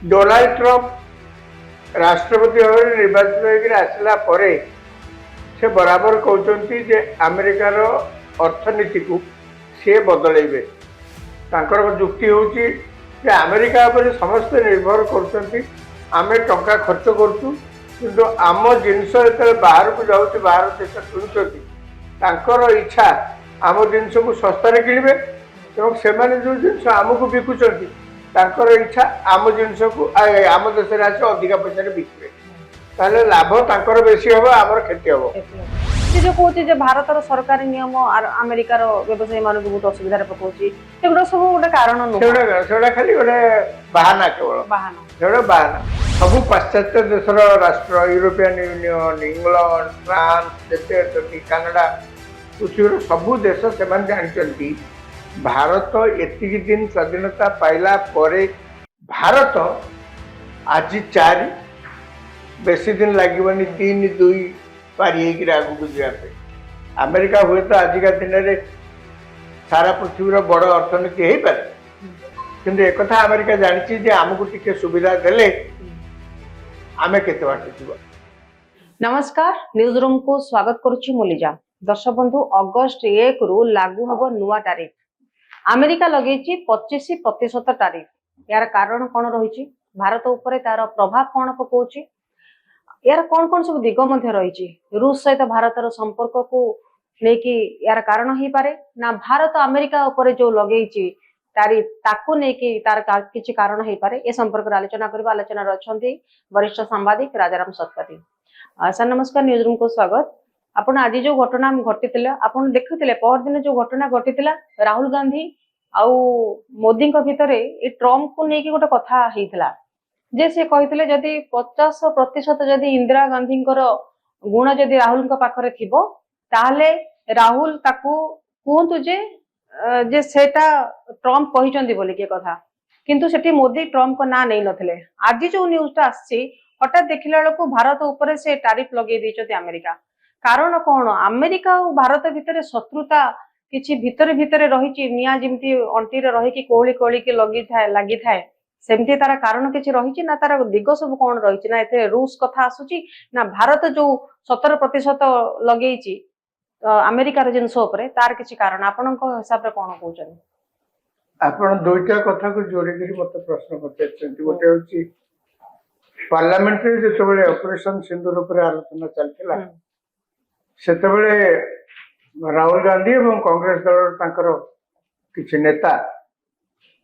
Donald Trump राष्ट्रपति भाव निर्वाचित होकर आसला परे से बराबर कहते जे अमेरिकार अर्थनीति को सी बदलैबे। जुक्ति होची जे अमेरिका पर समस्ते निर्भर कर टंका खर्च करूँ किंतु आम जिनस जो बाहर को जाऊँ बाहर देश किणुच्च इच्छा आम जिनस को सस्तार किणवे और से जो जिनस आमको बिकुंट इच्छा आम जिनस को आम देश अधिका पैसा बिके ताले लाभ तांकर बेसी हम आमर क्षति हम से जो कहते भारत सरकारी नियम अमेरिकार व्यवसायी मान बहुत असुविधा पकाउछि सेगुडा सब गोटे कारण सेगुडा खाली गोटे बाहाना केवल बाहाना सब पाश्चात्य देशर राष्ट्र यूरोपियन यूनियन इंग्लैंड फ्रांस जते कनाडा पृथ्वीर सबू देश से जानते भारत एतिक दिन स्वाधीनता पाइला परे भारत आज 4 बेसी दिन लगे 3-2 पारी आगू जावाई अमेरिका हुए तो आजिका दिन में सारा पृथ्वीर बड़ अर्थनीति हो पारे किंतु एक कथा अमेरिका जानी जे आमको टिके सुविधा देले आमे केते बाटे जीव। नमस्कार न्यूज रूम को स्वागत करुछि मुलिजा। दर्शक बंधु अगस्त 1 रु लागू हबो नुआ तारीख अमेरिका लगेछि 25% तारीख यार कारण कौन रही भारत उपरे तार प्रभाव कौन पकाउछि यार कौन कौन सब दिग मध्य रही रूस सहित भारतर संपर्क को लेकि यार कारण ही पारे ना भारत अमेरिका उपरे जो लगे तारीफ ताकू नेकी तार किछि कारण ही पारे ए संपर्क आलोचना करबा। आलोचना रछंती वरिष्ठ सांबादिक राजाराम शतपथी। सर नमस्कार न्यूज रूम को स्वागत। आपण आज जो घटना घटितिला आपण देखुतिले पर दिन जो घटना घटितिला राहुल गांधी आउ मोदी को भितरे ए ट्रम्प को नेकी गोटे कथा हेतिला जे से कहितले जदि 50% जदि इंदिरा गांधी गुण जदि राहुल पाखरे थिबो ताहले राहुल ताकू कहतु जे सेटा ट्रम्प कहिचंदी बोली के कथा किंतु सेठी मोदी ट्रम्प को ना नहीं नथिले। आज जो न्यूज़टा आछि हठात देखिला बेलको भारत ऊपर से टैरिफ लगे दैछथि अमेरिका कारण कौन अमेरिका और भारत भितर शत्रुता किछि भितर भितर रही निया जिमती अंटी रही कि कोहली कोहली के लगी थाए सेमती तार कारण किछि रही ना तार दिग सब कौन रही ना एथे रूस कथा आसुची ना भारत जो 17% लगे अमेरिकार जिनस तार किछि कारण आपण हिसाब रे कौन कहउछन आपण दुईटा कथा को जोड़ी मत प्रश्न पचारछन्ती गोटे होची पार्लियामेंट रे जेतबेले ऑपरेशन सिंदूर ऊपर आलोचना चलथिला सेतबेले राहुल गांधी एवं कांग्रेस दल तांकर किछि नेता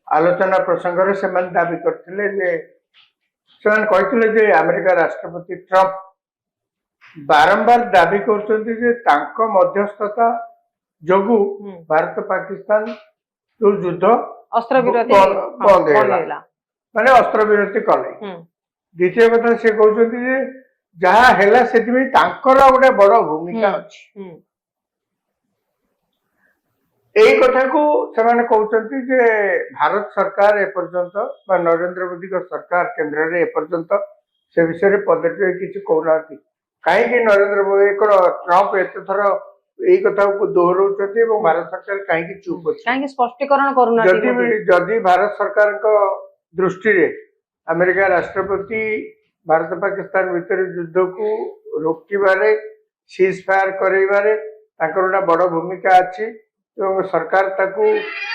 आलोचना प्रसंग से दाबी करते अमेरिका राष्ट्रपति ट्रंप बारंबार दाबी कर मध्यस्थता जोगु भारत पाकिस्तान जो युद्ध अस्त्र विरति बंद माने अस्त्र विरति कले। द्वितीय कथा से कहते जहा हैला से गोटे बड़ भूमिका अच्छी यही कथा को कहते जे भारत सरकार एपर्यंत नरेंद्र मोदी का सरकार केंद्र में एपर्यंत से विषय पदटे किसी कहना कहीं नरेंद्र मोदी ट्रंप एत थर यही कथा को दोहराऊँ भारत सरकार कहीं चुप अच्छे स्पष्टीकरण करना जदि भारत सरकार दृष्टि रे अमेरिका राष्ट्रपति भारत पाकिस्तान भीतर युद्ध को रोकबारे सीज फायर करारे बड़ भूमिका अच्छी सरकार ताकू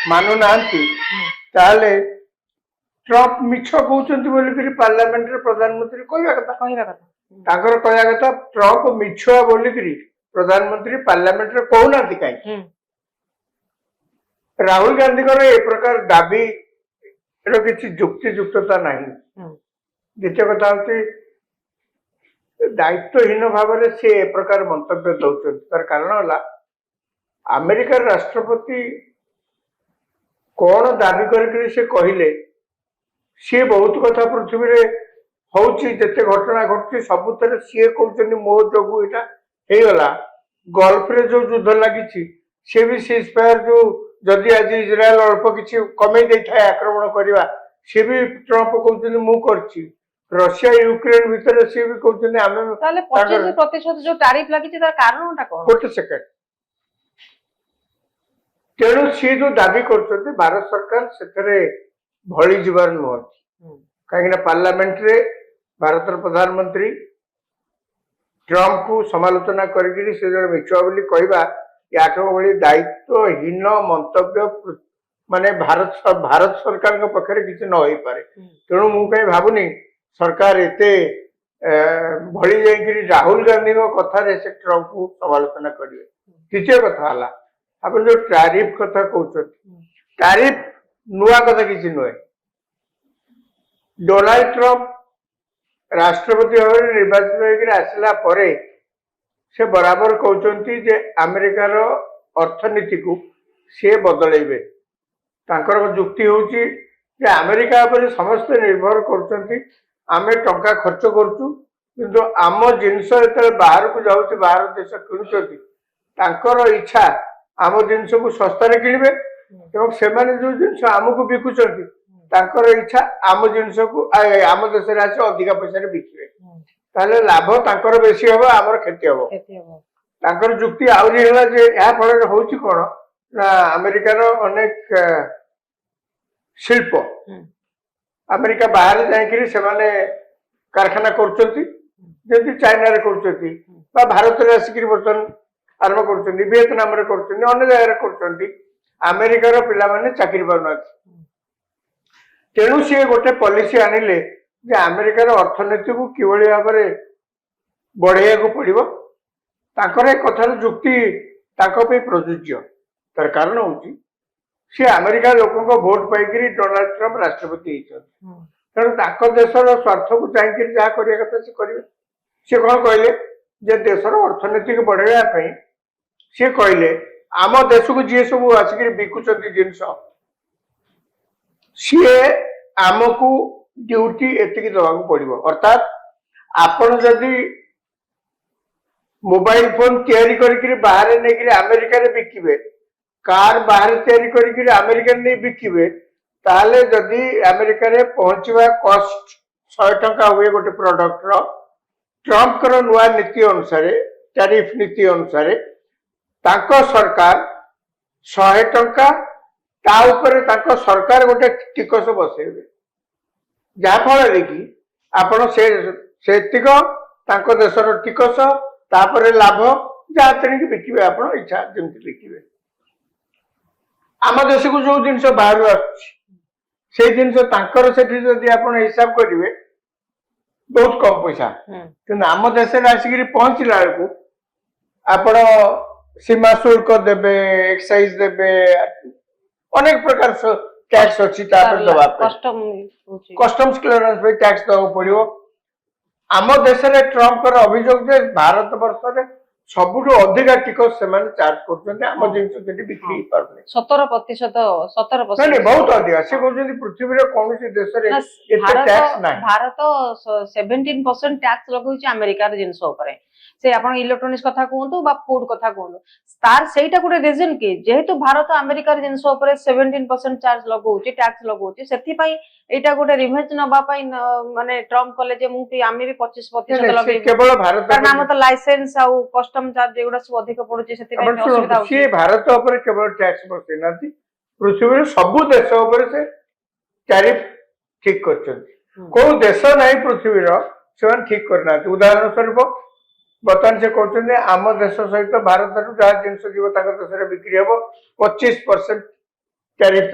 मानु नांती ताले ट्रंप मिछ कहउचंती बोली पार्लियामेंट रे प्रधानमंत्री कहया कथा ट्रंप मिछुआ बोली प्रधानमंत्री पार्लियामेंट रे कहउनांती काई राहुल गांधी ए प्रकार दाबी रो किछि जुक्ति जुक्तता नहीं। द्वितीय कथा होची दायित्वहीन भाव में से ए प्रकार मंतव्य दउचंती तार कारण होला अमेरिका राष्ट्रपति कौन दाबी करके से कहले सी बहुत कथा पृथ्वी रे होची जते घटना घटती सबुतर सी कहते मो जोगु एटा हेगला गल्फ रे जो युद्ध लगी सी भी सीज फायर जो जदि आज इजराइल अल्प किसी कमे देता आक्रमण करवा सी भी ट्रंप कहते मु करछि रशिया यूक्रेन भीतर सी भी कहते आमे ताले 25% जो टैरिफ लगी तार कारणटा कोन गोटे सेकंड तेणु सी जो दाबी कर भारत सरकार से भली जीवार नुहति कहीं पार्लियामेंट रे भारत प्रधानमंत्री ट्रम्प को समालोचना करके से जन मिछुआ बोली कहवा याठो भली दायित्वहीन मंतव्य माने भारत सरकार के पक्षरे किसी न हो पारे तेणु मु कहीं भावुनी सरकार एते भली जाइकरी राहुल गांधी कथा से ट्रम्प को समालोचना करेंगे। द्वितीय कथा है आप जो टैरिफ कथा कहते टैरिफ नुआ कथा किसी नुहे डोनाल्ड ट्रम्प राष्ट्रपति भाव में निर्वाचित होकर आसला परे से बराबर कहते जे अमेरिकार अर्थनीति को सी बदलेबे तांकर जुक्ति होची जे अमेरिका पर समस्त निर्भर करछंती आमे टंका खर्च करछु किंतु आम जिनस जेतले बाहर को जाउछि बाहर देश किणुछंती तांकर इच्छा आम जिनस को सस्तारे किणबे एवं सेमाने जो जिनस आमको बिकुछंती तांकर इच्छा आम जिनस को आम देश रे आसी अधिका पैसा रे बिकिबे ताले लाभ तांकर बेसी हबो आमर क्षति हबो तांकर जुक्ति आउरी हला जे या फल होउछि कोन ना अमेरिकार अनेक शिल्प अमेरिका बाहर जाइकरी सेमाने कारखाना करछंती जेति चाइना रे करछंती बा भारत रे आसिकरी बर्तन आरंभ करछंती वियतनाम रे करछंती अन्य जगह रे करछंती अमेरिकार पिला माने चाकरी पाउनाथि तेणु सी गोटे पॉलिसी आनिले जे अमेरिकार अर्थनीति को किभली भाव में बढ़ाइया को पड़ो तांकर कथार जुक्ति ताको पे प्रযোज्य तार कारण हूँ सी अमेरिका लोक भोट पाई डोनाल्ड ट्रम्प राष्ट्रपति तेणु देशर स्वार्थ को चाहिए जहाँ करने कथा सी करेंगे सी कौन कहले जे देशर अर्थनीति को बढ़ाइया सी कहले आम देश को जी सब आसिक बिकुंट जिनस सी आमको ड्यूटी एतिकी दवाक पड़ो अर्थात आपण जदि मोबाइल फोन तैयारी करके बाहर नहीं अमेरिका रे बिकिबे कार बाहर तैयारी करके अमेरिका नहीं बिकिबे ताले जदि अमेरिका रे पहुंचवा कॉस्ट 100 टंका हुए गोटे प्रोडक्ट रो ट्रम्प कर नुआ नीति अनुसार टैरिफ नीति अनुसार तांको सरकार 100 टंका ता ऊपर तांको सरकार गोटे टिकस बसेबे जाफल कि आपण सेतिक तांको देशर टिकस तापर लाभ जहाँ तेणिक बिकिबे आपण इच्छा जमती बिकिबे आम देश को जो जिनस बाहर आसुछि जिनस तांकर सेठी जदि आपण हिसाब करिवे बहुत कम पैसा कि आम देश आसिक पहुंचला बेलू आपण सीमा शुल्क देबे एक्साइज देबे अनेक प्रकार टैक्स अच्छी दवा कस्टम्स क्लियरेंस पे टैक्स दवा पड़ो आम देश में ट्रम्प अभियोग भारत वर्ष में सबुठु अधिका टिकस से चार्ज कर आम जिन बिक्री पारे 17% नहीं बहुत अधिका से कहते पृथ्वी कौन देश भारत 17% टैक्स लगुच अमेरिकार जिनस से आपण इलेक्ट्रोनिक्स कथा कहतु बा फूड कथा कहतु तार सेटा गोटे रीजन कि जेहेतु भारत अमेरिकार जिनस 17% चार्ज लगौछि टैक्स लगौछि सेथि पई एटा गोटे रिवेंज नबा पई माने ट्रम्प कॉलेज जे मु आमे भी 25% लगै केवल भारत कारण हम तो लाइसेंस आ कस्टम चार्ज एगुडा सब अधिक पड़ुछि सेथि पई असुविधा होछि से भारत ऊपर केवल टैक्स बसै नाथि पृथ्वी सब देश ऊपर से टैरिफ ठीक करछन को देश नहीं पृथ्वी रो से ठीक करना उदाहरण स्वरूप बर्तमान से कहते आम देश सहित भारत जहाँ जिन देश बिक्री हम 25% टैरिफ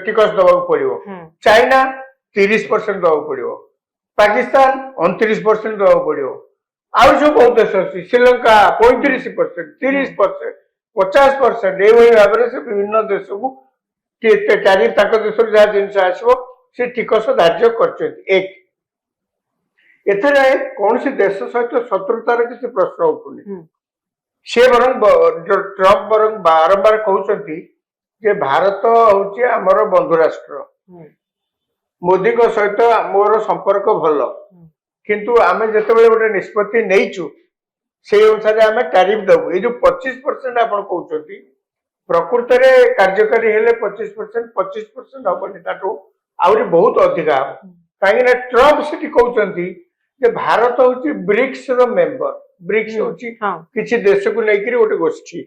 टिकस दवा पड़ो चाइना 30% दवा पड़ो पाकिस्तान 29% दवा पड़ो आउ जो बहुत देश अच्छी श्रीलंका 35% 30% 50% ये भाव में से विभिन्न देश को टैरिफ देश जहाँ जिन आसो से टिकस धार्य कर एक एथरे कौन सी देश सहित शत्रुतार किसी प्रश्न उठुनी से बरंग ट्रम्प बरंग बारंबार कहते जे भारत हूँ आमर बंधु राष्ट्र मोदी सहित मोर संपर्क भल किंतु आमे जेतेबेले गोटे निष्पत्ति नहींचु से अनुसार आम टैरिफ दबु ये जो 25% आप कहते प्रकृत में कार्यकारी हेले 25% हबनी ताठू आउरी बहुत अधिका हम कहीं ट्रम्प से कहते भारत हूँ ब्रिक्स मेंबर ब्रिक्स हूँ किसी देश को लेकर गोटे गोष्ठी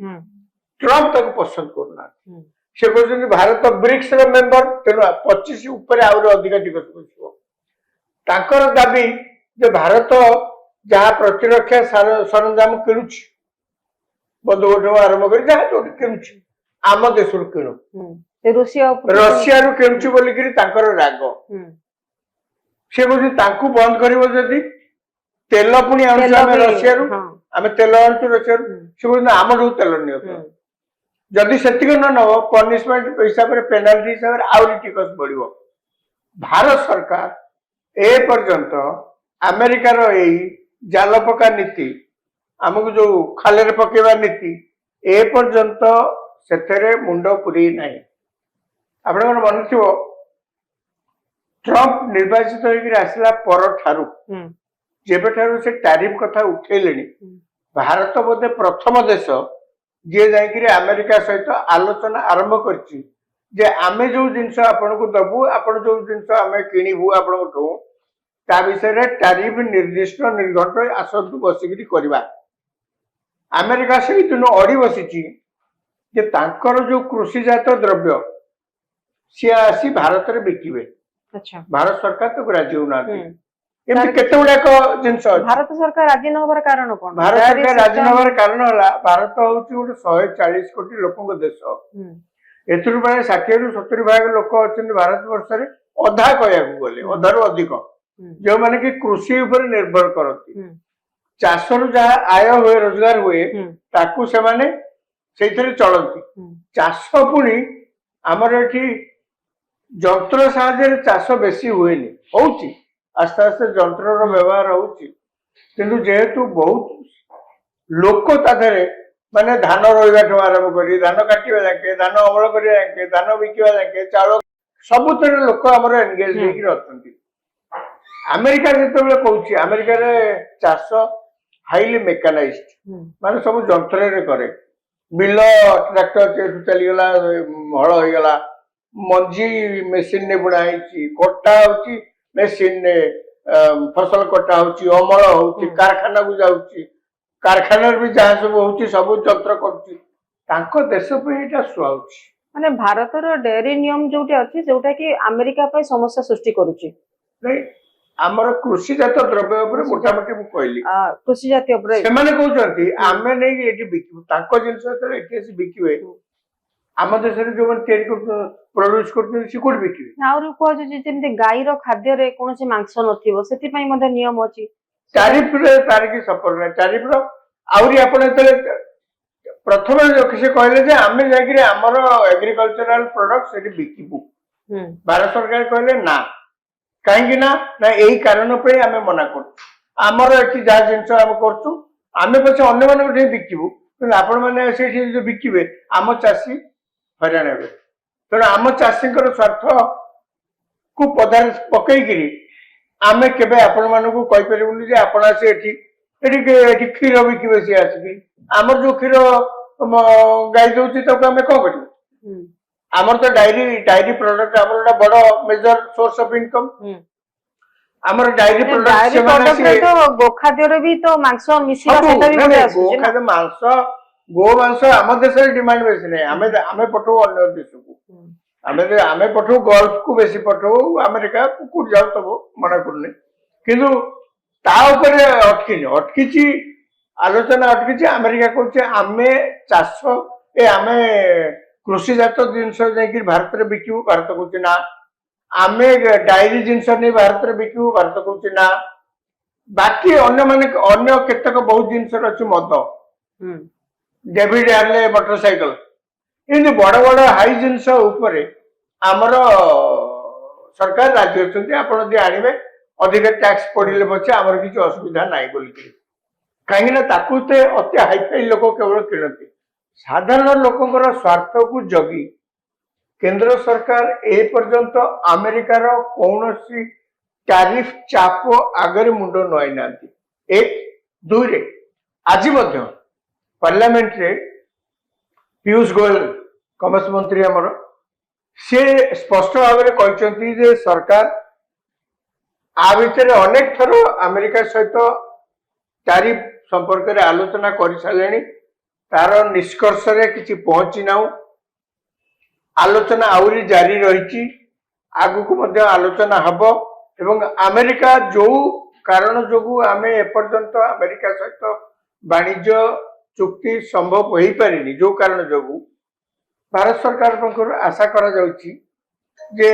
ट्रम्प तक पसंद करना से कहते भारत ब्रिक्स मेंबर तेणु 25 ऊपर आहुरी अधिक टिकस बसिବ तांकर दाबी जे भारत जहाँ प्रतिरक्षा सरंजाम किणुछि बंदूक आरंभ कर जहाँ जो किणुछि आम देश किणु रशिया रु किणुछि बोलिकी तांकर राग से कहते तांकू बंद करिवो जदि तेल पुणी आनुछु आमे रशिया रु आमे तेल आनुछु रशिया रु से कहते आमठू तेल नियो जदि सेतिक न नब पनिशमेंट हिसाब से पेनाल्टी हिसाब से आउरी टिकस बढ़िवो भारत सरकार ए पर्यंत अमेरिकार यही जाल पका नीति आमको जो खाले पकेवा नीति ए पर्यंत से मुंड पुरी नहीं आप मन थी ट्रंप निर्वाचित होकर आसला पर ठारू जेबे ठारू से टैरिफ कथा उठेले भारत बोधे प्रथम देश जी जाकि अमेरिका सहित आलोचना आरंभ करछि जे आमे जो जिनस आपन को दबु आपन जो जिनस आमे किनिबु आपन को ता विषय रे टैरिफ निर्दिष्ट निर्घंट आसतु बसिकरी करबा अमेरिका से दिन अड़ी बसिछि जे तांकर जो कृषिजात द्रव्य सी आसी भारत रे बिकिबे अच्छा भारत सरकार तो राजी होना एमती केते गुडाक जिनस भारत सरकार राजी न होबार कारण कोन भारत सरकार राजी न होबार कारण हला भारत होउची गोटे 140 कोटी लोकक देश एथुर प्राय 60 रु 70 भाग लोक अछन भारत वर्ष रे अधा कहया गले अधारु अधिक जो माने कि कृषि ऊपर निर्भर करती चाष रु जहा आय हुए रोजगार हुए ताकू से माने सेथरे चलती चाष पुणी हमर एठी जंत्र साहाय्य चाष बेसी हुएनी होउची आस्ते आस्ते जंत्र व्यवहार होउची किंतु जेहेतु बहुत लोक ताधरे माने धान रोइबा ठो आरंभ करी धान काटिबा जाके धान अमल करिया जाके धान बिकिबा जाके चाउल सबुतरे लोक हमर एंगेज हेकि रहतंती अमेरिका जेतेबेले कहूची अमेरिका रे चाष हाईली मेकानाइज्ड माने सब जंत्र रे करे बिल ट्रैक्टर चली गला हल हो गला मंजी मेसीन ने बुଣା ହେଇଛି कटा होची मेसीन ने फसल कटा होची अमल होची कारखाना को जाउची कारखाना भी जहाँ सब होची सब जंत्र करची तांको देश पे एटा सुआउची माने भारत रो डेयरी नियम जोटे अछि जोटा कि अमेरिका पे समस्या सृष्टि करूची नहीं आमर कृषिजात द्रव्य ऊपर मोटामोटी मु कहली कृषिजात ऊपर से माने कहउचंती आमे नै एटी बिकिबो तांको जिंस त एटी से बिकिबे आम देश रे जो मन तयारी कर प्रोड्यूस करते से कोड बिकिबे आउर को जे जेमते गाई रो खाद्य रे कोनोसी मांस नथिबो सेति पई मते नियम अछि टैरिफ रे तार की सपोर्ट नै टैरिफ रो आउरी आपण तले प्रथम से कहले जे आमे जाकि हमर एग्रीकल्चरल प्रोडक्ट सेठी बिकिबु भारत सरकार कहले ना कहीं ना यही कारण पे आमे मना कर आमर एठी जा जिंस हम करछु आमे पछे अन्य माने उठे बिकिबु कि आपण माने सेठी जो बिकिबे आम चासी हरान हेबे तेणु आम चाषी स्वार्थ को पदार पकईकरी आमे केबे आपण मानकु कहि परिबुनी जे आपण आसे एठी क्षीर बिकिबे से आसी आमर जो क्षीर गाई दउची त आमे को करिबु आमर तो डायरी प्रोडक्ट आमर बड़ मेजर सोर्स ऑफ इनकम आमर डायरी प्रोडक्ट से माने तो गोखाद्य रे भी तो मांस मिसिबा सेटा भी बोले आसु गोखाद्य मांस गो मांस आम देश रे डिमांड बेसी नै आमे पठो अन्य देश को आमे पठो गल्फ को बेसी पठो अमेरिका को जाउ तबो मना करने किंतु ता ऊपर अटकीची आलोचना अटकीची अमेरिका कहचे आमे चाष ए आमे कृषिजात जिनस जाकि भारत रे बिकिबु भारत कहचे ना आमे डायरी जिनस नै भारत रे बिकिबु भारत कहचे ना बाकी अन्य माने अन्य केतक बहुत जिनस अछि मद डेविड हार्ले मोटरसाइकल इन बड़ बड़ हाई जिनस ऊपर आमर सरकार राज्य अछंती आपण जे आनिबे अधिक टैक्स पड़िले पछे आमर किछ असुविधा नाही बोलिकरी काहे ना ताकुते अति हाईफाई लोक केवल किणती साधारण लोकंकर स्वार्थ को जगी केंद्र सरकार ए पर्यंत अमेरिकार कौनसी टैरिफ चाप आगे मुंड नई ना एक दुई रे आज पार्लियामेंट रे पीयूष गोयल कमर्स मंत्री आमर से स्पष्ट भाव में कहते जे सरकार आ भितर अनेक थर अमेरिका सहित टैरिफ संपर्क में आलोचना कर सारे तार निष्कर्ष रे किछि पहुंची ना ଆଲୋଚନା ଆହୁରି ଜାରି ରହିଛି, ଆଗକୁ ମଧ୍ୟ ଆଲୋଚନା ହବ ଏବଂ ଆମେରିକା ଯୋଉ କାରଣ ଯୋଗୁ ଆମେ ଏପର୍ଯ୍ୟନ୍ତ ଆମେରିକା ସହିତ ବାଣିଜ୍ୟ ଚୁକ୍ତି ସମ୍ଭବ ହୋଇପାରିନି, ଯୋଉ କାରଣ ଯୋଗୁ ଭାରତ ସରକାର ପକ୍ଷରୁ ଆଶା କରାଯାଉଛି ଯେ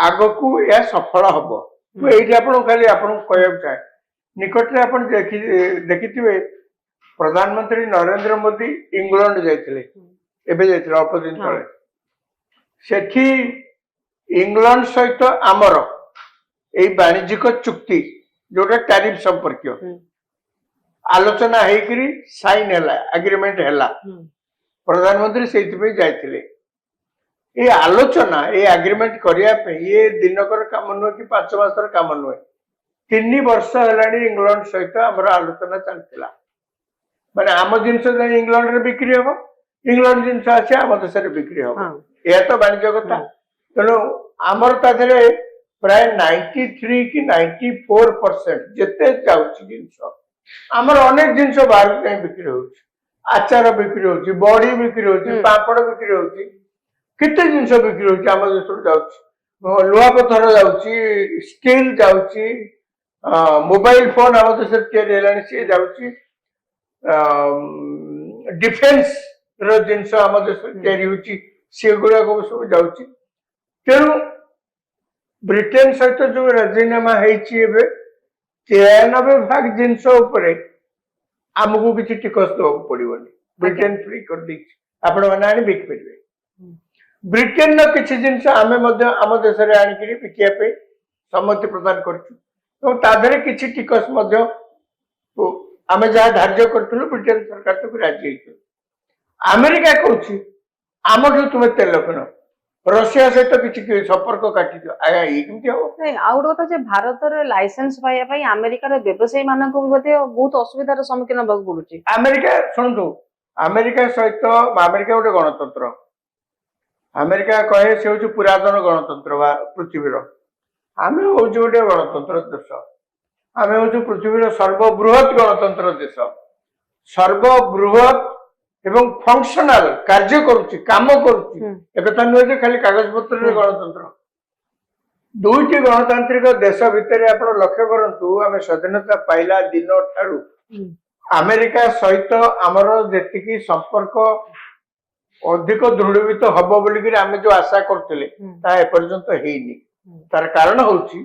ଆଗକୁ ଏହା ସଫଳ ହବ। ମୁଁ ଏଇଠି ଆପଣଙ୍କୁ ଖାଲି ଆପଣଙ୍କୁ କହିବାକୁ ଚାହେଁ, ନିକଟରେ ଆପଣ ଦେଖିଥିବେ ପ୍ରଧାନମନ୍ତ୍ରୀ ନରେନ୍ଦ୍ର ମୋଦି ଇଂଲଣ୍ଡ ଯାଇଥିଲେ, ଏବେ ଯାଇଥିଲେ ଅଳ୍ପ ଦିନ ତଳେ। ସେଠି ଇଂଲଣ୍ଡ ସହିତ ଆମର ଏଇ ବାଣିଜ୍ୟିକ ଚୁକ୍ତି ଯୋଉଟା ଟ୍ୟାରିଫ ସମ୍ପର୍କୀୟ ଆଲୋଚନା ହେଇକିରି ସାଇନ୍ ହେଲା, ଆଗ୍ରିମେଣ୍ଟ ହେଲା। ପ୍ରଧାନମନ୍ତ୍ରୀ ସେଇଥିପାଇଁ ଯାଇଥିଲେ। ଏ ଆଲୋଚନା ଏ ଆଗ୍ରିମେଣ୍ଟ କରିବା ପାଇଁ ଏ ଦିନକର କାମ ନୁହେଁ କି 5 ମାସର କାମ ନୁହେଁ, 3 ବର୍ଷ ହେଲାଣି ଇଂଲଣ୍ଡ ସହିତ ଆମର ଆଲୋଚନା ଚାଲିଥିଲା। ମାନେ ଆମ ଜିନିଷ ଯାଇ ଇଂଲଣ୍ଡରେ ବିକ୍ରି ହବ, ଇଂଲଣ୍ଡ ଜିନିଷ ଆସି ଆମ ଦେଶରେ ବିକ୍ରି ହବ, ଏହା ତ ବାଣିଜ୍ୟ କଥା। ତେଣୁ ଆମର ତା ଦେହରେ ପ୍ରାୟ 93 କି 94% ଯେତେ ଯାଉଛି ଜିନିଷ, ଆମର ଅନେକ ଜିନିଷ ବାହାରକୁ ଯାଇ ବିକ୍ରି ହଉଛି। ଆଚାର ବିକ୍ରି ହଉଛି, ବଡି ବିକ୍ରି ହଉଛି, ପାମ୍ପଡ଼ ବିକ୍ରି ହଉଛି, କେତେ ଜିନିଷ ବିକ୍ରି ହଉଛି ଆମ ଦେଶରୁ ଯାଉଛି। ଲୁହାପଥର ଯାଉଛି, ଷ୍ଟିଲ ଯାଉଛି, ମୋବାଇଲ ଫୋନ ଆମ ଦେଶରେ ତିଆରି ହେଲାଣି ସିଏ ଯାଉଛି, डिफेन्स रो जिनस आम देश तैयारी होची सेगुड़ा को सब जाउची। तेणु ब्रिटेन सहित जो राजीनामा हेची एबे 93% जिनस उपरे आमको किसी टिकस दो पड़िबनी। ब्रिटेन फ्री कर दी आपण माने आनी बिक परिबे। ब्रिटेन न किसी जिनस आमे मध्य आम देश रे आनी करी बिकिया पे सम्मति प्रदान करछु। तो तादरे किसी टिकस मध्य आमे जा धार्य करथुलु ब्रिटेन सरकार तो राजी हेछु। अमेरिका कहूँ आम तुम तेल किण रशिया सहित किसी संपर्क काटी दियो आया ये केमती हो नहीं आ गोटे कथा जे भारत रे लाइसेंस पाइया पई अमेरिका रे व्यवसायी मानन को बते बहुत असुविधार सम्मुखीन होबाक पडुची। अमेरिका सुनतु अमेरिका सहित अमेरिका गोटे गणतंत्र। अमेरिका कहे से होची पुरातन गणतंत्र पृथ्वीर। आमे होची गोटे गणतंत्र देश। आमे होची पृथ्वीर सर्वबृहत गणतंत्र देश। सर्वबृहत एवं फंक्शनल कार्य करुची काम करुची एकथा नुहे जे खाली कागज पत्र रे गणतंत्र। दुईटी गणतांत्रिक देश भितर आपण लक्ष्य करंतु आमे स्वाधीनता पाइला दिन ठारू अमेरिका सहित आमर जेतिकी संपर्क अधिक दृढ़ीभूत हब बोलिक आमे जो आशा करथिले ता एपर्यंत हेइनी। तार कारण होची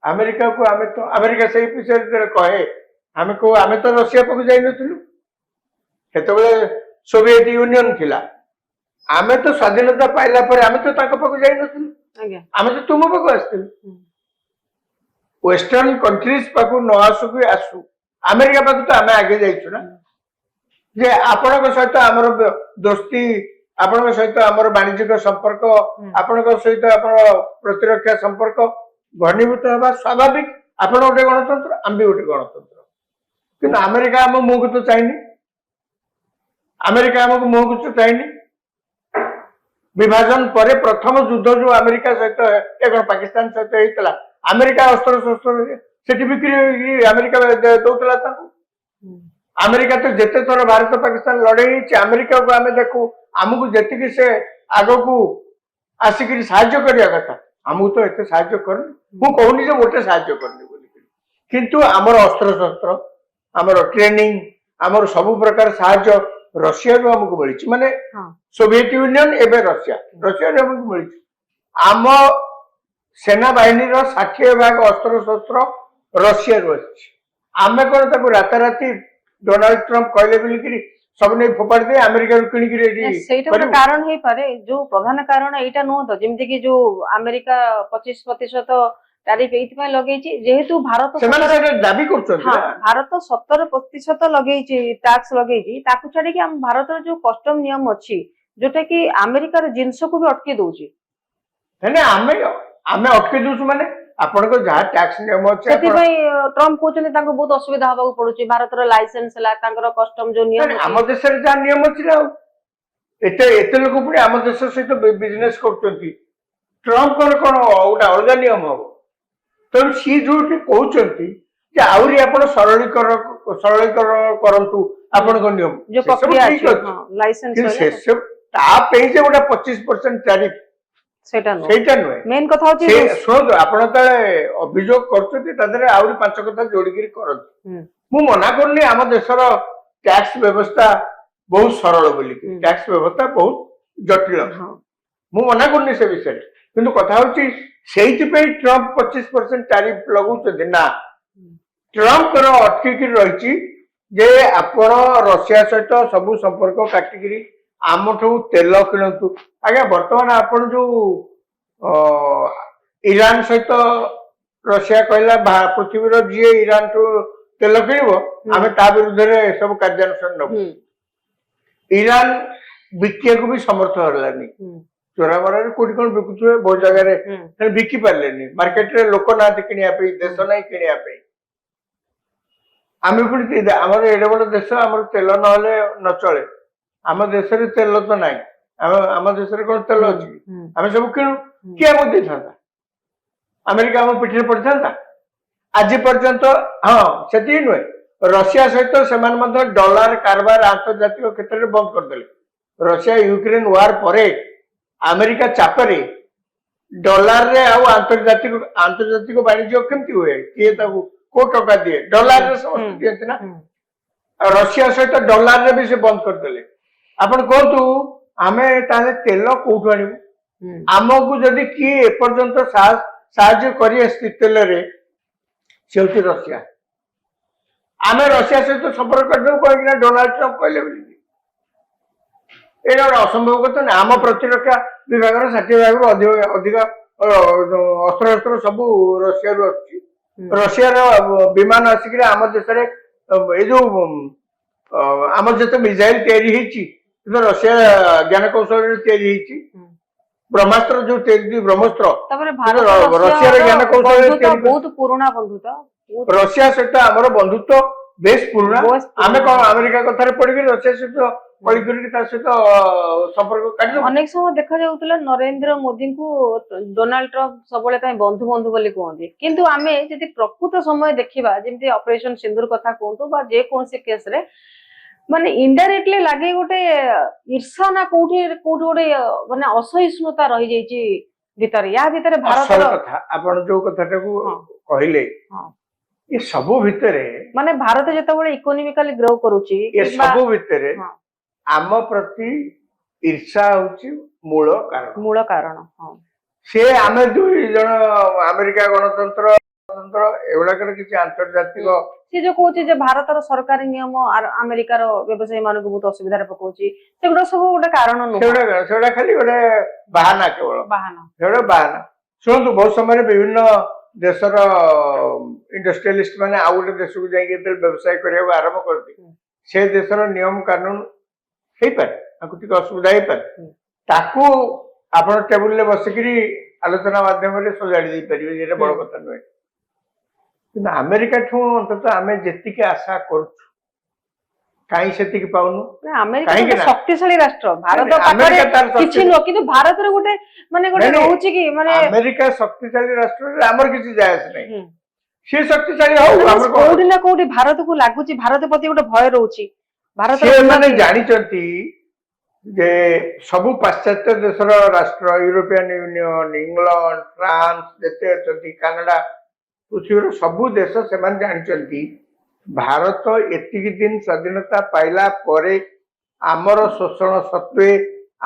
अमेरिका को आमे तो अमेरिका सही विषय कहे आमे को आमे तो रशिया पक जाई नथिलु सेतबेले सोवियत यूनियन थिला। आमे तो स्वाधीनता पाइला पर आमे तो ताका पक जाई नथिलु आमे तो तुम पक आस्थिलु। वेस्टर्न कंट्रीज पाकु न आसु कि आसु अमेरिका पाकु तो आमे आगे जाइछु ना जे आपनक सहित हमर दोस्ती आपनक सहित हमर वाणिज्यिक संपर्क आपनक सहित आपण प्रतिरक्षा संपर्क घनीभूत होबा स्वाभाविक। आपण गोटे गणतंत्र आम भी गोटे गणतंत्र किंतु अमेरिका हम मुख तो चाहिए। अमेरिका हमको मुख तो चाहिए। विभाजन पर प्रथम युद्ध जो अमेरिका सहित एक पाकिस्तान सहित होता अमेरिका अस्त्र शस्त्र से बिक्री अमेरिका दौला अमेरिका तो जिते थर भारत पाकिस्तान लड़े अमेरिका को आम देखू आमको जी से आग को आसिक कथा आमको तो एत साहय करनी कहूनी गोटे साहय करनी किंतु आमर अस्त्र शस्त्र आमर ट्रेनिंग आमर सब प्रकार साहय रशिया रू आमको मिली माने सोवियत यूनियन एवं रशिया रशिया आमको मिली। आम सेना बाहिनी 60% अस्त्र शस्त्र रशिया रू आमे कौन ताको राताराती डोनाल्ड ट्रम्प कहले बोलिकी सब नहीं फोपाड़ी दे अमेरिका सेटा कारण हे पारे जो प्रधान कारण एटा नुह तो जेमति कि जो अमेरिका 25% टैरिफ एइथि लगेछि जेहेतु भारत दाबी करछन भारत 17% लगेछि टैक्स लगेछि ताकु छाडी कि हम भारत जो कस्टम नियम अछि जोटा कि अमेरिका रे जिंस को भी अटकी दोछि हेने आमे अटकी दोछु माने आपण को जहा टैक्स नियम अछि सेति भाई ट्रम्प कहउछन ताको बहुत असुविधा होबा पडुछि भारत रो लाइसेंस ला तांकर कस्टम जो नियम हम देश रे जा नियम अछि ना एते लोक पुणी आम देश सहित बिजनेस करछंती ट्रम्प कोन ओटा अलग नियम हो तो सी जो कहते कि आउरी आपण सरलीकरण करंतु आपण को नियम जो प्रक्रिया लाइसेंस तापे जे गोटे 25% टैरिफ सेटा नो सेटा नुहे मेन कथा होची शुणु आपण तले अभियोग करछथि तादरे आउरी पांच कथा जोड़ी करी करत मु मना करनी आम देशर टैक्स व्यवस्था बहुत सरल बोली टैक्स व्यवस्था बहुत जटिल मु मना करनी से विषय किंतु कथा होची सेइति ट्रम्प 25% टैरिफ लगौछथि ना ट्रम्प रो अटकी रही जे आपण रशिया सहित सबु संपर्क काटिकी आमठू तेल किणतु आज्ञा बर्तमान आपण जो ईरान सहित रशिया कहला पृथ्वी जी ईरान ठू तेल किणव आम ता विरुद्ध सब कार्यानुष्ठान नबू ईरान बिकिया को भी समर्थ हरलानी चोरा मरा कोटी कौन बिकुवे बहुत जगह बिकी पारे मार्केट रे लोक ना किणा देश ना किणा आम पुणी आमर एडे बड़ देश आम तेल ना न चले आम देश तेल तो ना आम देश कौन तेल अच्छी आम सब किणु किए आमको दे था अमेरिका आम पिठी पड़ था आज पर्यंत हाँ से नुहे रशिया सहित से डॉलर कारबार आंतर्जातिक क्षेत्र में बंद करदे रशिया यूक्रेन वार पर अमेरिका चापरे डॉलर रे आंतर्जातिक वाणिज्य केमती हुए किए को टका दिए डॉलर रे समस्त दियंती ना रशिया सहित डॉलर रे भी से बंद करदे आपण कहतु आमे ताले तेल कोठु आनिबु आमको जदि किए एपर्यंत साहाय्य करी आसी तेल रे से होची रशिया आमे रशिया सहित संपर्क कर कहीं डोनाल्ड ट्रम्प कहले ये गोटे असंभव कथा ना आम प्रतिरक्षा विभाग 60 भाग अधिक अस्त्र शस्त्र सब रशिया रशिया विमान आसिक आम देश ये जो आम जो मिसाइल या रशिया ज्ञान कौशल ब्रह्मास्त्र जो ब्रह्मस्त्र रशिया ज्ञान कौशल बहुत पुराना बंधुत्व रशिया सहित आमर बंधुत्व बेस पुराना आम कौन अमेरिका कथार पड़ी रशिया सहित संपर्क अनेक समय देखा जाउतला नरेंद्र मोदी को डोनाल्ड ट्रम्प सबले बंधु बंधु बोली कहते किंतु आमे जदि प्रकृत समय देखिबा जेमति ऑपरेशन सिंदूर कथा कहतु बा जे कोनसे केस रे माने इनडायरेक्टली लागे गोटे ईर्षा ना कोठी गोटे माने असहिष्णुता रही जाइछि भीतर या भीतर भारत कथा आपण जो कथाटा को कहिले ये सब भितरे माने भारत जतबळे इकोनॉमिकली ग्रो करूची ये सब भितरे आम प्रति ईर्षा होची मूल कारण से आमे दुई जन अमेरिका गणतंत्र एवढाकर किसी आंतर्जातिक से जो कहूची जे भारतर सरकारी नियम अमेरिकार व्यवसायी मान बहुत असुविधा पकाउची सेगुडा सब गोटे कारण न सेगुडा खाली गोटे बहाना केवल बहाना शुणु बहुत समय विभिन्न देशर इंडस्ट्रियलिस्ट माने आउ गोटे देश को जाइए व्यवसाय करने आरंभ करते से देशर नियम कानून असुविधा ताकू आप टेबुल बसिक आलोचना माध्यम सजाड़ी दे पारे ये बड़ कथा नुहे कि अमेरिका ठू अंत आम जी आशा कर कहीं से अमेरिका शक्तिशाली राष्ट्र भारत किछि न किंतु भारत रे गोटे माने गोटे रहउची कि माने अमेरिका शक्तिशाली राष्ट्र रे हमर किछि जायस नै से शक्तिशाली हो हमर कोडी ना कोडी भारत को लागुची भारत प्रति गोटे भय रहउची भारत से माने जानि चंती जे सबु पाश्चात्य देशर राष्ट्र यूरोपियन यूनियन इंग्लैंड फ्रांस जते चंती कनाडा पृथ्वीर सबु देश से माने जानि चंती भारत एतिक दिन स्वाधीनता पाइला परे आमर शोषण सत्वे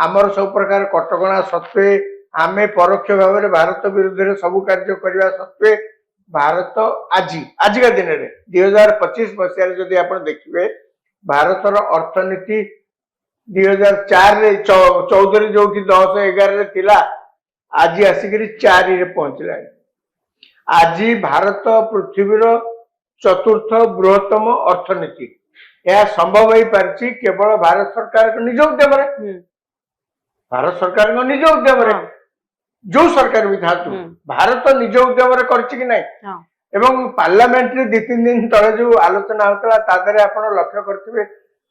आमर सब प्रकार कटकणा सत्वे आमे परोक्ष भाव में भारत विरुद्ध सब कार्य करने सत्वे भारत आज का दिन में 2025 मसीह जदि आप देखिए भारतर अर्थनीति 2004 रे 14 जो 10-11 रे थिला आज आसिक 4 रे पहुंचला आज भारत पृथ्वीर चतुर्थ बृहत्तम अर्थनीति यह संभव हो पारछि केवल भारत सरकार निज उद्यम भारत सरकार निज उद्यम जो सरकार भी था भारत निज उद्यम कि नहीं एवं पार्लियामेंट रे 2-3 दिन तले जो आलोचना होता तादरे आपण लक्ष्य करथिबे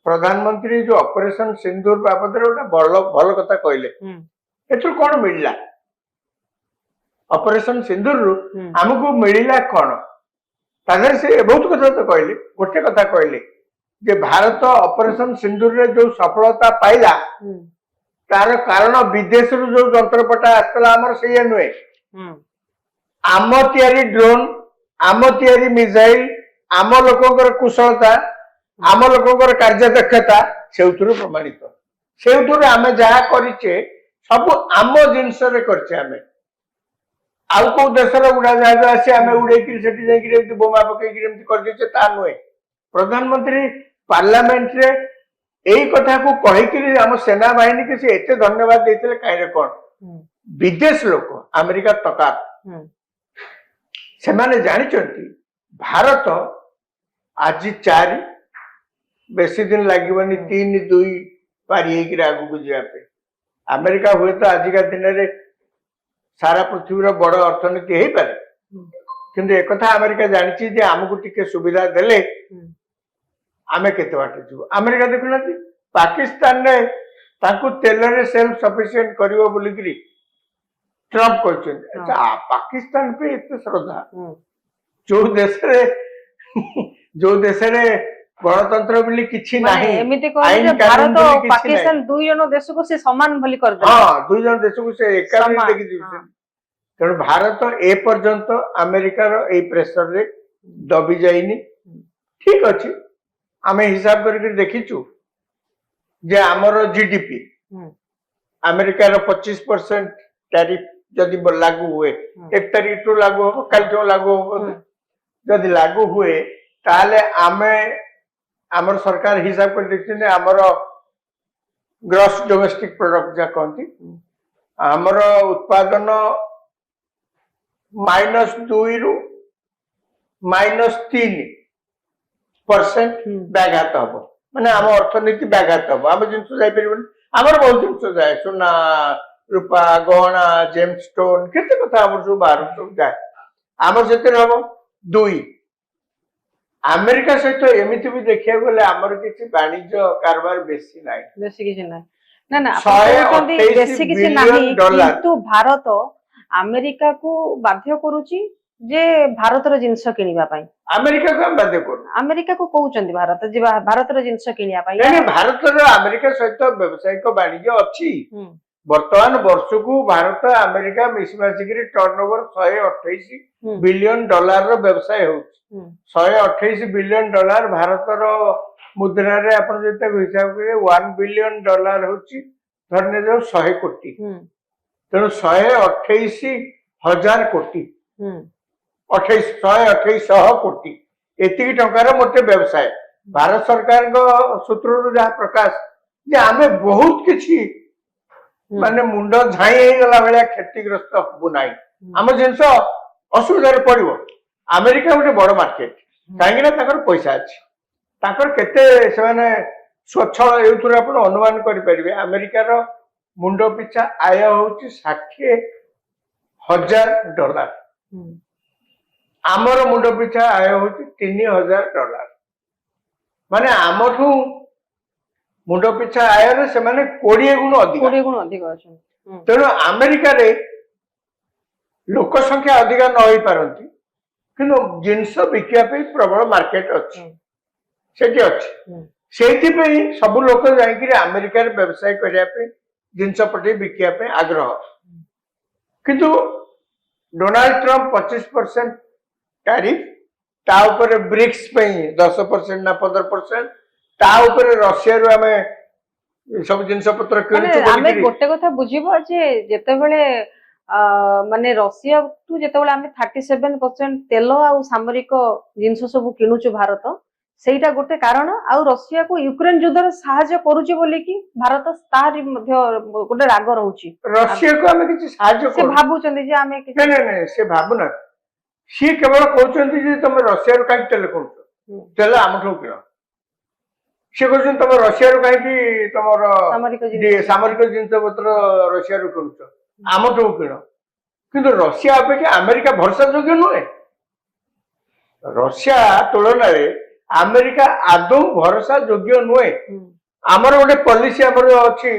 प्रधानमंत्री जो ऑपरेशन सिंदूर बाबद रे भल कथा कहले एथु कोन मिलला ऑपरेशन सिंदूर हमको मिलला कोन तादरे से बहुत कथा तो कहले गोटे कथा कहले जे भारत ऑपरेशन सिंदूर रे जो सफलता पाइला तार कारण विदेश जो जंत्रपटा आसला आमर से नुहे आम तैयारी ड्रोन आम तैयारी मिसाइल आम लोकंकर कुशलता आम लोकंकर कार्यदक्षता से प्रमाणित से आम जहा करे सब आम जिनस करे आउ कौ देशर उड़ा जहाज आसी आम उड़े बोमा पकईकि करदे ता नुहे प्रधानमंत्री पार्लियामेंट रे यही कथा को कहीकि आम सेना बाहिनी के से एते धन्यवाद देते कहीं कौन विदेश लोक अमेरिका तकात से माने जानी भारत आज 4 बेसी दिन लगे 3-2 पारी आगू को जावाई अमेरिका हुए तो आजिका दिन में सारा पृथ्वी बड़ अर्थनीति हो पारे किंतु एक कथा अमेरिका जानी आमको टिके सुविधा देले आमे केते बाटे जीव अमेरिका देखुना पाकिस्तान रे ताकू तेल रे सेल्फ सफिशिएंट करिवो बोली करी ट्रम्प कहछन अच्छा पाकिस्तान पे एते श्रद्धा जो देश रे गणतंत्र बोली किछि नाही एमिते कहले जे भारत और पाकिस्तान दुई जन देश को से समान भली कर दे हां दुई जन देश को से एका भी देखि दिसन तेणु भारत ए पर्यंत अमेरिका रो ए प्रेशर रे दबी जाइनी ठीक अछि आमे हिसाब करके देखिचु जे हमर जीडीपी अमेरिका रो 25% टैरिफ जदि लागू हुए 1 तारीख तो लागू हो कल तो लागू हो जदि लागू हुए ताले आमे हमर सरकार हिसाब कर देखिने हमर ग्रॉस डोमेस्टिक प्रोडक्ट जा कहती हमर उत्पादन -2 रु -3% व्याघात हम माने आम अर्थनीति व्याघात हम आम जिन जापर आमर बहुत जिन जाए सोना रूपा गहना जेम स्टोन केते कथा आम सब बाहर सब जाए आमर से हम 2 अमेरिका सहित एमती भी देखिया गले आमर किसी वाणिज्य कारबार बेसी नाही बेसी किछि नाही ना ना आपण बेसी किछि नाही किंतु भारत अमेरिका को बाध्य करूची जे भारत रो जिंस किनिबा पई अमेरिका को हम बाध्य करू अमेरिका को कहउचंदी भारत जे भारत रो जिंस किनिया पई नहीं भारत रो अमेरिका सहित व्यवसायिक वाणिज्य अछि वर्तमान वर्ष को भारत अमेरिका मिसमासिक टर्नओवर 128 बिलियन डॉलर रो व्यवसाय हो 128 बिलियन डॉलर भारत रो मुद्रा रे अपन जते हिसाब करे 1 बिलियन डॉलर होची धरने जो 100 कोटी तेणु 128,000 कोटी 128,000 कोटी एति टंकार मोटे व्यवसाय भारत सरकार सूत्र जहाँ प्रकाश जे आमे बहुत किछि माने मुंड झाई गला भलिया क्षतिग्रस्त हबु नाही आम जिंस असुविधा पड़ो अमेरिका गोटे बड़ मार्केट कहीं पैसा अच्छी ताकर केते से माने स्वच्छल एथुर आपण अनुमान करि परिबे अमेरिकार मुंड पिछा आय होची 60,000 डॉलर आमर मुंड पिछा आय होची 3,000 डॉलर माने आमठू मुंड पिछा आय रे से माने 20 गुण अधिक अछि तेणु अमेरिका रे लोक संख्या अधिक न होई पारंती किंतु जिनस बिकिया पे प्रबल मार्केट अछि सेठी अछि सेठी पे सब लोक जाई कि अमेरिका रे व्यवसाय करिया पे जिनस पटे बिकिया पे आग्रह किंतु डोनाल्ड ट्रम्प 25% टैरिफ ता ऊपर ब्रिक्स पे 10% ना 15% ता ऊपर रशिया रो हमें सब जिनस पत्र किनु हमें गोटे कथा बुझिबो जे जेते बेले माने रशिया टू जेते बेले हमें 37% तेल आ सामरिक जिनस सब किनुछु भारत सेटा गोटे कारण आ रशिया को यूक्रेन युद्ध साहाय्य करूची बोली कि भारत तार मध्य गोटे राग रहउची रशिया को हमें किछि साहाय्य से भाबुचंदी जे हमें नहीं नहीं से भाबुना सी केवल कहउचंदी जे तुम रशिया रो काई तेल कोन तेल आमठो किनो से कहउचन तुम रशिया रो काई कि तमर सामरिक जिनस पत्र रशिया रो कोन आमठो किनो किंतु रशिया अपेक्षा अमेरिका भरोसा योग्य नुहे रशिया तुलना रे अमेरिका आदौ भरोसा योग्य नुहे आमर गोटे पॉलिसी आमर अछि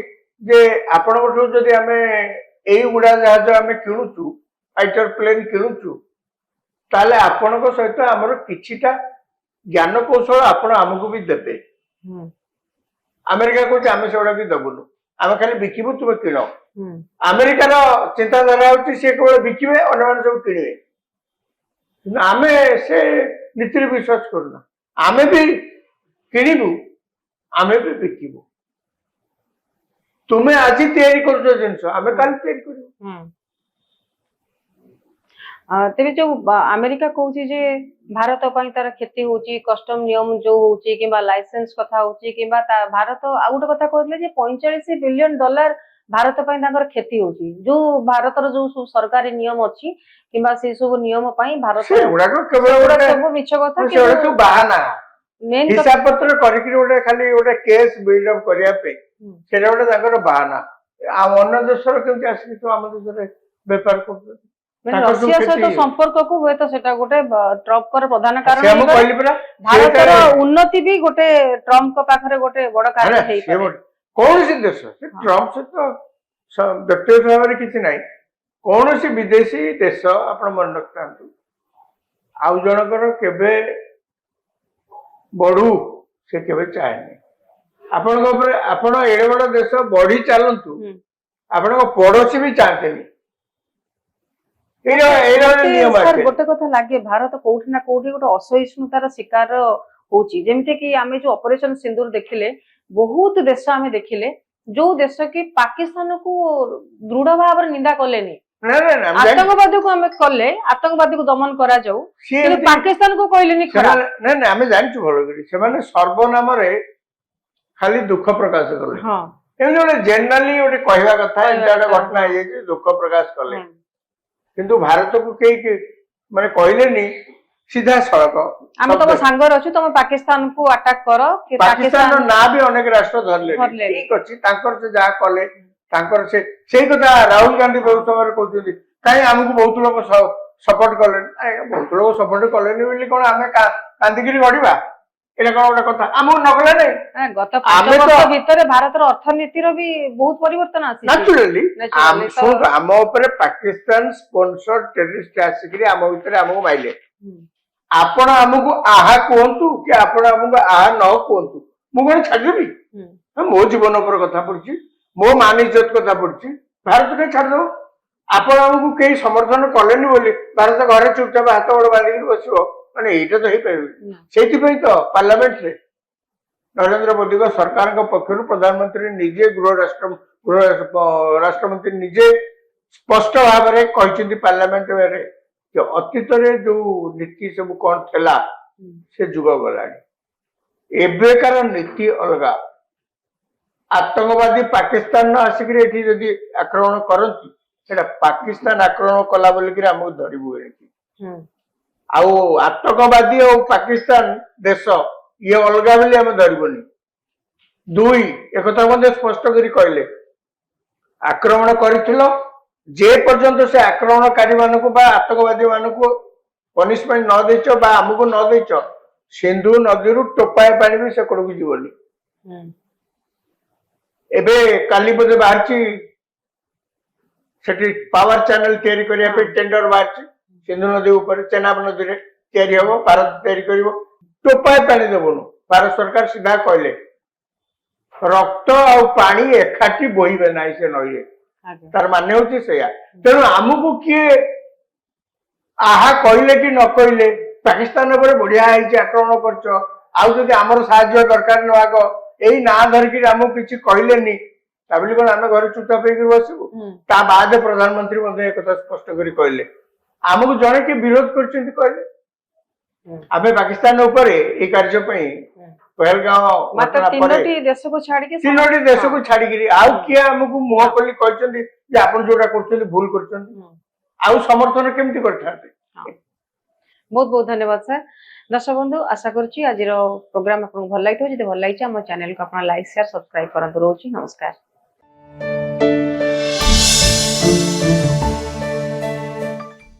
जे आपण गोटे जदि आमे एई उड़ा जहाज आमे किनुचु फाइटर प्लेन किनुचु ताले आपनको सहित आमर किछिटा ज्ञान कौशल आपण हमकु भी देबे अमेरिका को आमे सेडा भी दबुनु आमे खाली बिकिबु तुम किण हम्म, अमेरिकार चिंताधारा होची से केवल बिकिबे अन्य माने सब किणिबे किंतु आमे से नीति विश्वास करना आमे भी किणिबु आमे भी बिकिबु तुम्हें आज तैयारी कर जिनस आमे कल तैयारी करू हम्म। तेरे जो अमेरिका कहूची जे भारत ପାଇଁ तार क्षति होची कस्टम नियम जो होची किबा लाइसेंस कथा होची किबा भारत आ गोटे कथा कहले जे 45 बिलियन डॉलर भारत ପାଇଁ तांकर क्षति होची जो भारतर जो सब सरकारी नियम अछि किबा से सब नियम ପାଇଁ भारत से उडा को केवल सेगुड़ा गोटे सब मिछ कथा से उडा तो बहाना मेन हिसाब पत्र करिक गोटे खाली गोटे केस बिल्ड अप करिया पे सेटा गोटे तांकर बहाना आ अन्य देशर केमति आसी तो हम देशरे व्यापार करते रशिया सहित संपर्क को हुए तो सेटा गोटे ट्रम्प कर प्रधान कारण से हम कहली परा भारतर उन्नति भी गोटे ट्रम्प को पाखरे गोटे बड़ कारण हेई पारे कौन सी देश से ट्रम्प से तो व्यक्तिगत भाव में किसी नहीं कौन सी विदेशी देश आपण मन रखता आउ जनकर केबे बढ़ू से केबे चाहेनी आपण आपण एड़े बड़ देश बढ़ी चलतु आपण पड़ोसी भी चाहते गोटे कथा लगे भारत कोठी ना कोठी गोटे असहिष्णुतार शिकार होची जेमते कि आमे जो ऑपरेशन सिंदूर देखिले बहुत देश आमे देखिले जो देश की पाकिस्तान को दृढ़ भाव निंदा कलेनी आतंकवादी को आमे कले आतंकवादी को दमन करा जाऊ किंतु पाकिस्तान को कहलेनी खराब नै नै आमे जानछु भलो करी से माने सर्वनाम रे खाली दुख प्रकाश करले हां एमने गोटे जनरली गोटे कहवा कथा एटा घटना हे जे दुख प्रकाश कले किंतु भारत को कई माने कहलेनी सीधा सड़क आमे तुम सांगर अछि तुम पाकिस्तान को अटैक करो कि पाकिस्तान ना भी अनेक राष्ट्र धरले ठीक अछि तांकर से जा कले तांकर से सेही कथा राहुल गांधी बहुत समय कहउछथि काई हमकु बहुत लोग सपोर्ट कले बहुत लोग सपोर्ट कलेनी बोली कोन आमे कांदिगिरी गडिबा एटा कोन गोटे कथा हमहु नकले नै गत 5 वर्ष भीतर भारतर अर्थनीति रो भी बहुत परिवर्तन आसी नेचुरली हम ऊपर पाकिस्तान स्पॉन्सर्ड टेररिस्ट आसिकरी हम भीतर हमहु माइले आपण हमको आहा कहतु कि आपण हमको आहा न कहतु मु कोन छाडबी मो जीवन पर कथा पड़छि मो मान इज्जत कथा पड़छि भारत के छाड़ दो आपण हमको कई समर्थन कलेनी बोली भारत घरे चुपचाप हाथ गोड़ बांधी बसिबो माने एटा तो हे पाइबे सेति पई तो पार्लियामेंट रे नरेंद्र मोदी को सरकार को पक्षरु प्रधानमंत्री निजे गृह राष्ट्रमंत्री निजे स्पष्ट भाव रे कहिसेंती पार्लियामेंट रे कि अतीत रे जो नीति सब कौन थेला से जुग गलानी एबेकार नीति अलगा आतंकवादी पाकिस्तान न आसिक एठी जदि आक्रमण करती सेटा पाकिस्तान आक्रमण कला बोली कि हमको धरिबु आउ आतंकवादी और पाकिस्तान देश ये अलगा बोली हम धरिबनी दुई एक कथा मते स्पष्ट करी कहले आक्रमण करिथिलो जे पर्यंत से आक्रमणकारी मान को आतंकवादी मान को पनिशमेंट न देच आमको न देच सिंधु नदी रु टोपाए पानी भी से कड़क जीवनी एबे काली बोधे बाहर पावर चैनल तैयारी करने टेंडर बाहर सिंधु नदी ऊपर चेनाब नदी में तैयारी हम भारत तैयारी कर टोपाए पानी देवनु भारत सरकार सीधा कहले रक्त आ पानी एकाठी बोहिबे ना से नई तार माने होची सेया तेणु आमको किए आहा कहले कि न कहले पाकिस्तान ऊपर बढ़िया है आक्रमण करछ आउ जदि हमर साहाय्य दरकार न आगो एई ना धरकी हमको किछि कहलेनी ताबली कोन आमे घर चुपचाप होकर बसबु ता बाद प्रधानमंत्री मध्ये एक कथा स्पष्ट करी कहले हमको जणे के विरोध करछन्ति कहले आमे पाकिस्तान ऊपर ए कार्य पई पहलगांव मात्र तीनोटी देश को छाड़ी गिरी आउ किया हमको मुह खोली कहछन्ति जे आपण जोटा करछन्ति भूल करछन्ति आउ समर्थन केमति करछन्ति बहुत बहुत धन्यवाद सर दर्शक बंधु आशा करुच्ची आज प्रोग्राम आपको भल लगी जब भल लगी आम चैनल को आप लाइक शेयर सब्सक्राइब करते रोची नमस्कार।